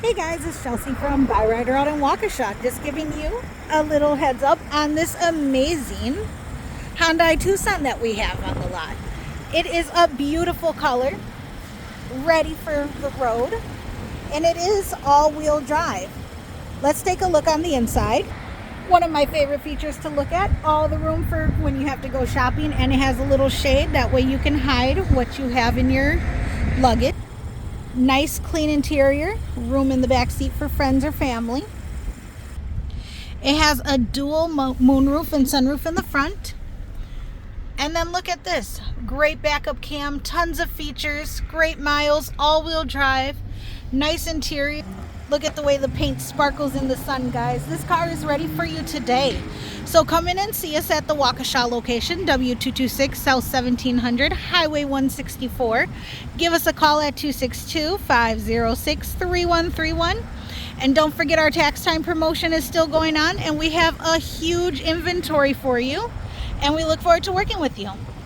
Hey guys, it's Chelsea from Byrider out in Waukesha. Just giving you a little heads up on this amazing Hyundai Tucson that we have on the lot. It is a beautiful color, ready for the road, and it is all-wheel drive. Let's take a look on the inside. One of my favorite features to look at, all the room for when you have to go shopping, and it has a little shade, that way you can hide what you have in your luggage. Nice clean interior, room in the back seat for friends or family. It has a dual moonroof and sunroof in the front. And then look at this, great backup cam, tons of features, great miles, all-wheel drive, nice interior. Look at the way the paint sparkles in the sun, guys. This car is ready for you today. So come in and see us at the Waukesha location, W226 South 1700, Highway 164. Give us a call at 262-506-3131. And don't forget, our tax time promotion is still going on, and we have a huge inventory for you. And we look forward to working with you.